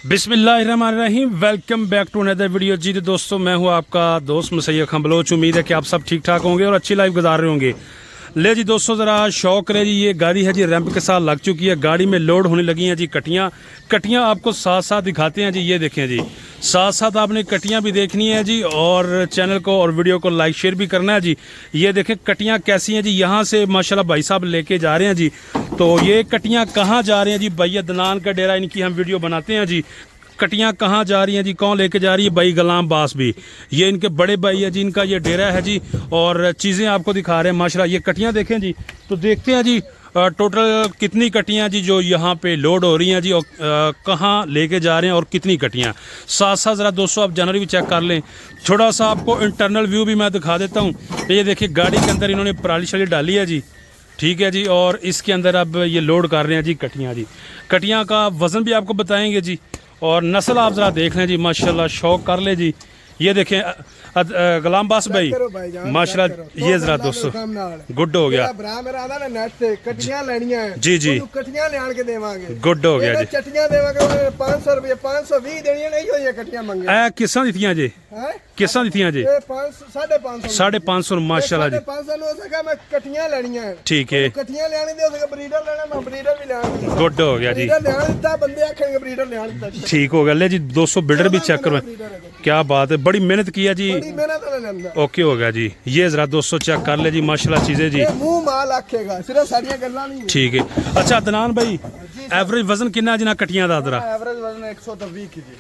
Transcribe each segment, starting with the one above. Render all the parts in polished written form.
बिस्मिल्लाहिर्रहमानिर्रहीम। Welcome back to another video. जी दोस्तों, मैं हूं आपका दोस्त मुसैयद खान बलोच। उम्मीद है कि आप सब ठीक ठाक होंगे और अच्छी लाइफ गुजार रहे होंगे। ले जी दोस्तों, ज़रा शौक है जी, ये गाड़ी है जी रैंप के साथ लग चुकी है। गाड़ी में लोड होने लगी हैं जी कटियाँ आपको साथ साथ दिखाते हैं जी। ये देखें जी, साथ साथ आपने कटियाँ भी देखनी है जी और चैनल को और वीडियो को लाइक शेयर भी करना है जी। ये देखें कटियाँ कैसी हैं जी। यहाँ से माशाल्लाह भाई साहब लेके जा रहे हैं जी। तो ये कटियाँ कहाँ जा रही हैं जी? भैया दनान का डेरा, इनकी हम वीडियो बनाते हैं जी। कटियाँ कहाँ जा रही हैं जी, कौन लेके जा रही है? भाई गुलाम बास भी, ये इनके बड़े भाई है जी, इनका ये डेरा है जी। और चीज़ें आपको दिखा रहे हैं माशाल्लाह। ये कटियाँ देखें जी, तो देखते हैं जी टोटल कितनी कटियाँ जी जो यहाँ पे लोड हो रही हैं जी, और कहाँ लेके जा रहे हैं और कितनी कटियाँ। साथ साथ ज़रा दोस्तों आप जानवर भी चेक कर लें। थोड़ा सा आपको इंटरनल व्यू भी मैं दिखा देता हूँ। ये देखिए गाड़ी के अंदर इन्होंने पराली शराली डाली है जी, ठीक है जी। और इसके अंदर अब ये लोड कर रहे हैं जी कटियाँ जी। कटियाँ का वज़न भी आपको बताएंगे जी। और नस्ल आप ज़रा देख लें जी, माशाल्लाह शौक कर ले जी। ये देखें गुलाम बास भाई माशाल्लाह, ये ज़रा दोस्तों गुड हो गया जी जी, गुड हो गया जी। किसा दित्तियां जी, किसा दित्तियां जी? 550 माशाल्लाह जी, ठीक है, गुड हो गया जी, ठीक हो गया। ले जी 200 बिल्डर भी चेक करो, क्या बात है, बड़ी मेहनत की है जी। ओके हो गया जी। ये जरा 200 चेक कर ले जी, माशाल्लाह चीजें जी, ठीक है। अच्छा अदनान भाई, एवरेज वजन कितना जी ना कटियां दा? एवरेज वजन 120 केजी,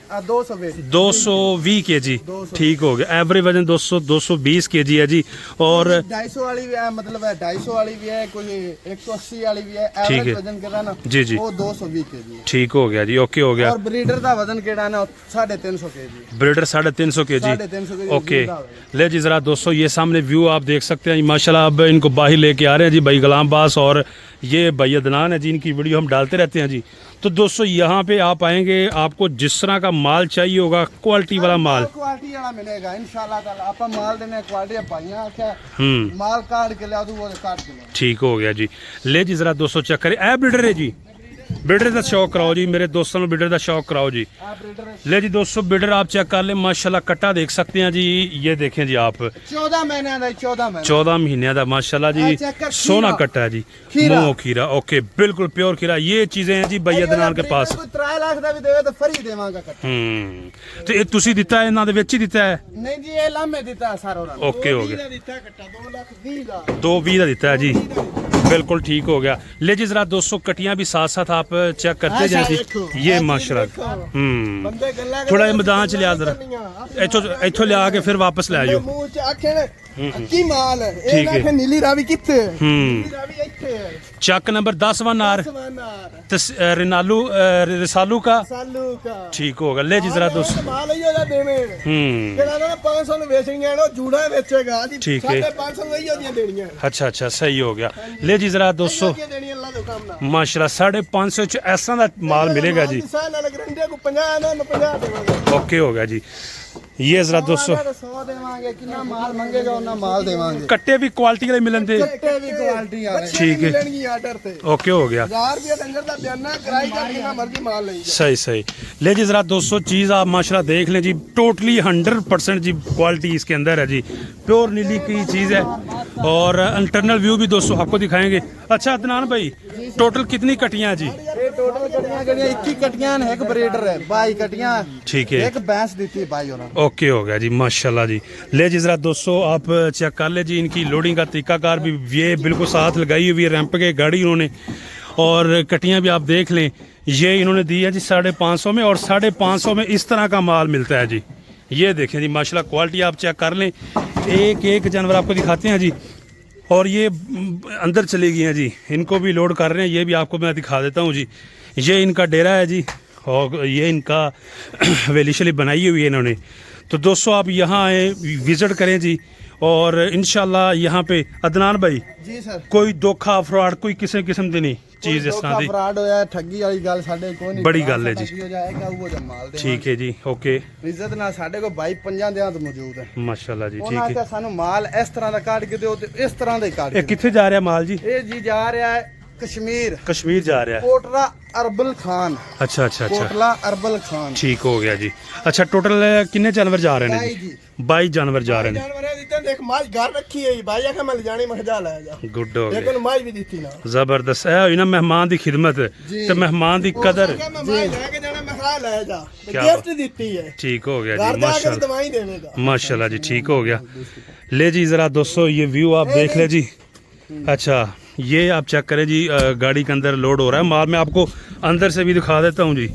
220 केजी, ठीक हो गया। एवरेज वजन 220 केजी है जी। और 250 वाली भी है, मतलब है 250 वाली भी है, कोई 180 वाली भी है। एवरेज वजन केड़ा ना जी जी, वो 220 केजी, ठीक हो गया जी, ओके हो गया। और ब्रीडर दा वजन केड़ा ना 350 केजी, ब्रीडर 350 केजी, ओके। ले जी जरा दोस्तों ये सामने व्यू आप देख सकते हैं माशाल्लाह। अब इनको बाहर लेके आ रहे हैं जी भाई गुलाम बास, और ये भाई अदनान है जी, इनकी वीडियो हम डालते रहते हैं जी। तो दोस्तों यहाँ पे आप आएंगे, आपको जिस तरह का माल चाहिए होगा, क्वालिटी वाला माल, क्वालिटी वाला मिलेगा इंशाल्लाह ताला। आप माल देने क्वालिटी पाइया क्या माल काट के ला दूं, वो काट के ला, ठीक हो गया जी। ले जी जरा दोस्तों चेक करें, ए ब्रीडर है जी, ब्रीडर का शौक कराओ जी, मेरे दोस्तों को ब्रीडर का शौक कराओ जी। ले जी दोस्तों ब्रीडर आप चेक कर ले, माशाल्लाह कट्टा देख सकते हैं जी। ये देखें जी आप 14 महीने का, 14 महीने का माशाल्लाह जी, सोना कट्टा है जी, मोह खीरा, ओके बिल्कुल प्योर खीरा। ये चीजें हैं जी भैया दनान के पास। 3 लाख का भी देवे तो फ्री देवांगा कट्टा। तो ये तुसी दिता है, इन्हां दे विच ही दिता है? नहीं जी, ये लामे दिता है सारा। ओके हो गया, 2 लाख 20 दिता है जी, बिल्कुल ठीक हो गया। ले जी जरा 200 कटियां भी साथ साथ आप चेक करते जाए जी। ये माशाल्लाह थोड़ा ये मैदान च लिया, जरा इथों लिया के फिर वापस ले आयो। ठीक है, नीली रावी किथे? चक नंबर 10 वन आर रिसालू का, ठीक होगा। ले जी जरा दोस्तों, ठीक है, अच्छा अच्छा सही हो गया। ले जी जरा 200 माशाल्लाह 550 ऐसा दा माल मिलेगा जी, ओके हो गया जी। ये जरा 200 कट्टे भी क्वालिटी वाले मिलन दे, ठीक है, ओके हो गया, सही सही। ले जी जरा 200 चीज आप माशाल्लाह देख लें जी, टोटली 100% जी क्वालिटी इसके अंदर है जी, प्योर नीली की चीज है। और इंटरनल व्यू भी दोस्तों आपको दिखाएंगे। अच्छा अदनान भाई, टोटल कितनी कटियां जी? टोटल कटियां 21 कटियां, एक ब्रीडर है, 22 कटियां, ठीक है, एक भैंस दी है 22 और। ओके हो गया जी माशाल्लाह जी। ले जी जरा 200 आप चेक कर ले जी, इनकी लोडिंग का तरीकाकार भी ये बिल्कुल साथ लगाई हुई है रैंप के गाड़ी इन्होंने। और कटियां भी आप देख लें, ये इन्होंने दी है जी 550 में, और 550 में इस तरह का माल मिलता है जी। ये देखें जी माशाल्लाह क्वालिटी आप चेक कर लें, एक एक जानवर आपको दिखाते हैं जी। और ये अंदर चली गई हैं जी, इनको भी लोड कर रहे हैं, ये भी आपको मैं दिखा देता हूँ जी। ये इनका डेरा है जी, और ये इनका हवेली शली बनाई हुई है इन्होंने। तो दोस्तों आप यहाँ आए, विज़िट करें जी, और इंशाल्लाह यहाँ पे अदनान भाई जी सर, कोई धोखा फ्रॉड कोई किसी किस्म की नहीं चीज़ इस तरह की फ्रॉड होया, ठगी वाली गल साडे कोई नहीं, बड़ी गल है जी, ठीक है जी, ओके। इज्जत ना साडे को 22-50 दिहां तो मौजूद है माशाल्लाह जी, ठीक है। सानू माल इस तरह का काट के दिओ ते इस तरह दा ही काट के। किथे जा रहा माल जी? ये जी जा रहा है कश्मीर कश्मीर जा रहा है। कोटला अरबल खान। अच्छा अच्छा अच्छा, कोटला अरबल खान। ठीक हो गया जी। अच्छा टोटल कितने जानवर जा रहे हैं बाई जी? जी। 22 जानवर जा रहे हैं। जानवर है दित्ते देख माज घर रखी है भाई आखे मैं ले जानी मैं जा ले जा गुड हो लेकिन गया, माज भी दित्ती ना जबरदस्त है। हुई ना मेहमान की खिदमत ते मेहमान की कदर। आखे मैं माज लेके जाना मैं खा ले जा क्या गिफ्ट दित्ती है ठीक हो गया घर जी, जाके माशाल्लाह दवाई देवेगा। माशाल्लाह जी, ठीक हो गया। ले जी जरा दोस्तों ये व्यू आप देख ले जी। अच्छा ये आप चेक करें जी, गाड़ी के अंदर लोड हो रहा है माल। मैं आपको अंदर से भी दिखा देता हूँ जी।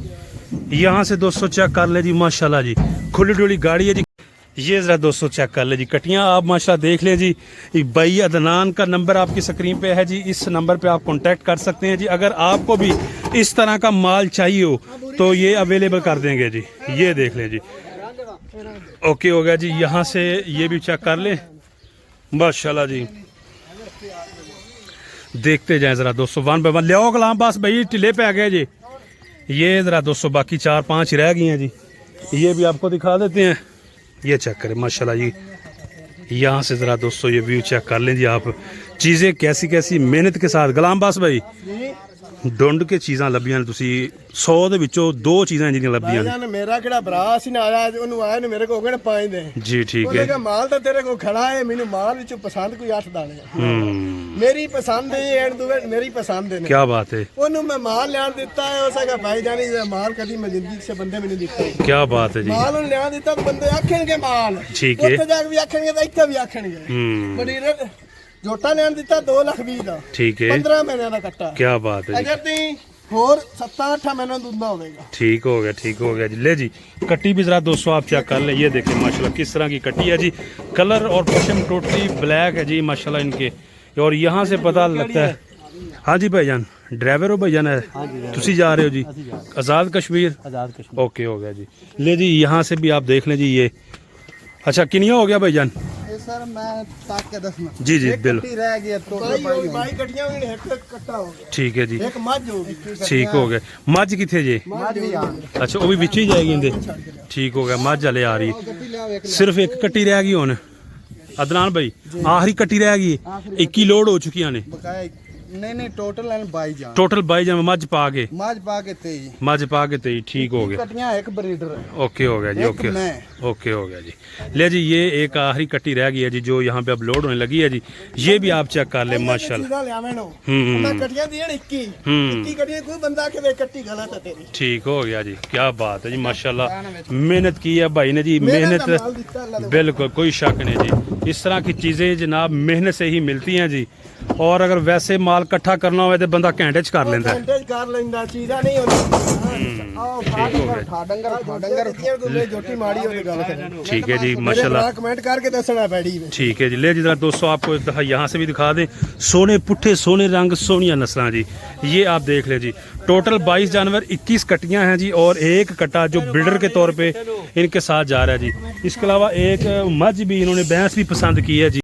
यहाँ से दोस्तों चेक कर ले जी, माशाल्लाह जी खुली डुली गाड़ी है जी। ये ज़रा दोस्तों चेक कर ले जी कटियाँ आप माशाल्लाह देख ले जी। भाई अदनान का नंबर आपकी स्क्रीन पे है जी, इस नंबर पे आप कांटेक्ट कर सकते हैं जी। अगर आपको भी इस तरह का माल चाहिए हो तो ये अवेलेबल कर देंगे जी। ये देख लें जी, ओके हो गया जी। यहाँ से ये भी चेक कर ले माशाल्लाह जी। देखते जाएं ज़रा दोस्तों वन बाय वन। लियाओ कलाम बस भाई टिले पे आ गए जी। ये ज़रा दोस्तों बाकी 4-5 रह गई हैं जी, ये भी आपको दिखा देते हैं। ये चेक करें माशाल्लाह जी। यहाँ से ज़रा दोस्तों ये व्यू चेक कर लें जी आप। चीज़ें कैसी कैसी मेहनत के साथ गुलाम बास भाई ਡੁੰਡ ਕੇ ਚੀਜ਼ਾਂ ਲੱਭੀਆਂ ਨੇ ਤੁਸੀਂ 100 ਦੇ ਵਿੱਚੋਂ 2 ਚੀਜ਼ਾਂ ਜਿਹੜੀਆਂ ਲੱਭੀਆਂ ਨੇ। ਭਾਈਜਾਨ ਮੇਰਾ ਕਿਹੜਾ ਭਰਾ ਸੀ ਨਾ ਆਇਆ ਉਹਨੂੰ ਆਇਆ ਨੇ ਮੇਰੇ ਕੋਲ ਕਿਹੜੇ 5 ਦੇ ਜੀ ਠੀਕ ਉਹਨੇ ਹੈ। ਕਿਹਾ ਮਾਲ ਤਾਂ ਤੇਰੇ ਕੋਲ ਖੜਾ ਹੈ ਮੈਨੂੰ ਮਾਲ ਵਿੱਚੋਂ ਪਸੰਦ ਕੋਈ 8 ਦਾਣੇ ਮੇਰੀ ਪਸੰਦ ਹੈ ਐਂਡ ਦੂਵੇ ਮੇਰੀ ਪਸੰਦ ਨੇ। क्या बात है, ਉਹਨੂੰ ਮੈਂ ਮਾਲ ਲਿਆਣ ਦਿੱਤਾ ਹੈ ਉਸ ਹੈਗਾ ਭਾਈਜਾਨ ਇਹ ਮਾਲ ਕਦੀ ਮੈਂ ਜ਼ਿੰਦਗੀ 'ਚ ਬੰਦੇ ਮੈਨੂੰ ਦਿੱਤਾ ਹੀ क्या बात है जी। ਮਾਲ ਨੂੰ ਲਿਆਣ ਦਿੱਤਾ ਤਾਂ ਬੰਦੇ ਆਖਣਗੇ ਮਾਲ ਠੀਕ ਹੈ। ਉੱਥੇ ਜਾ ਕੇ ਵੀ ਆਖਣਗੇ ਤਾਂ ਇੱਥੇ ਵੀ ਆਖਣਗੇ ਬੜੀ ਜੋਟਾ ਲੈਣ ਦਿੱਤਾ 2,20,000 ਦਾ ठीक है, 15 ਮਹੀਨਿਆਂ ਦਾ ਕੱਟਾ। क्या बात है जी। ਅਗਰ ਤੀ ਹੋਰ 7-8 ਮਹੀਨਿਆਂ ਦੁੱਧਾ ਹੋਵੇਗਾ। ठीक हो गया, ठीक हो गया जी। ले जी कट्टी भी ज़रा दोस्तों आप चेक कर ले। ये देखें माशाल्लाह किस तरह की कट्टी है जी। कलर और पशम टोटली ब्लैक है जी माशाल्लाह इनके। और यहाँ से पता लगता है। हाँ जी भाईजान ड्राइवर हो भाईजान है, तुसी जा रहे हो जी आज़ाद कश्मीर। आजाद कश्मीर। ओके हो गया जी। ले जी यहाँ से भी आप देख लें जी। ये अच्छा किनिया हो गया भाईजान? ये सर मैं ताक के दसना जी जी बिल्कुल कट्टी रह गई है तो ਬਾਈ ਗੱਡੀਆਂ ਵੀ ਇੱਕ ਕੱਟਾ ਹੋ ਗਿਆ ठीक है जी, ਇੱਕ ਮੱਝ ਹੋ ਗਈ ठीक हो गया। मझ किथे जे? मझ भी आ अच्छा वो भी विच ही जाएगी इंदे। ठीक हो गया, मझ हले आ रही है। कट्टी ले आओ एक सिर्फ एक कट्टी रह गई हुन अदनान भाई, आखिरी कट्टी रह गई। 21 लोड हो चुकी ने बकाया नहीं टोटल है 22 जान टोटल 22 जन मझ पा के माज पा के 23 मझ पा के 23 ठीक हो गया। कटियां एक ब्रीडर है ओके हो गया जी, एक ओके मैं। ओके हो गया जी। ले जी ये एक आखिरी कट्टी रह गई है जी जो यहाँ पे अब लोड होने लगी है जी। ये भी आप चेक कर ले माशाल्लाह। ਚੀਜ਼ਾਂ ਲਿਆਵੇਂ ਨੂੰ हम्म ਮੈਂ ਕੱਟੀਆਂ ਦੀਆਂ 21 21 ਕੱਟੀਆਂ ਕੋਈ ਬੰਦਾ ਕਿ ਕੱਟੀ ਗਲਤ ਹੈ ਤੇਰੀ ठीक हो गया जी, क्या बात है जी माशाल्लाह। मेहनत की है भाई ने जी, माल मेहनत ਦਿੱਤਾ ਅੱਲਾ ਦੇ बिल्कुल कोई शक नहीं जी। इस तरह की चीज़ें जनाब मेहनत से ही मिलती हैं जी। और अगर वैसे माल इकट्ठा करना हो तो बंदा घंटे च कर लेंदा है। ਘੰਟੇ 'ਚ ਕਰ ਲੈਂਦਾ ਚੀਜ਼ਾਂ ਨਹੀਂ ਹੁੰਦੀ ਆਓ ठीक हो गया, ठा डंगर ਡੰਗਰ ਜੋਟੀ ਮਾੜੀ ਉਹਦੀ ਗੱਲ ਕਰ ठीक है जी माशाल्लाह। ਕਮੈਂਟ ਕਰਕੇ ਦੱਸਣਾ ਪੈੜੀ ਵੇ ठीक है जी। ले जी जरा दोस्तों आपको एक दफ़ा यहाँ से भी दिखा दें। सोने पुट्ठे सोने रंग सोनिया नस्लां जी। ये आप देख ले जी। टोटल 22 जानवर 21 कट्टियाँ हैं जी और एक कट्टा जो ब्रीडर के तौर पे इनके साथ जा रहा है जी। इसके अलावा एक मझ भी इन्होंने भैंस भी पसंद की है जी।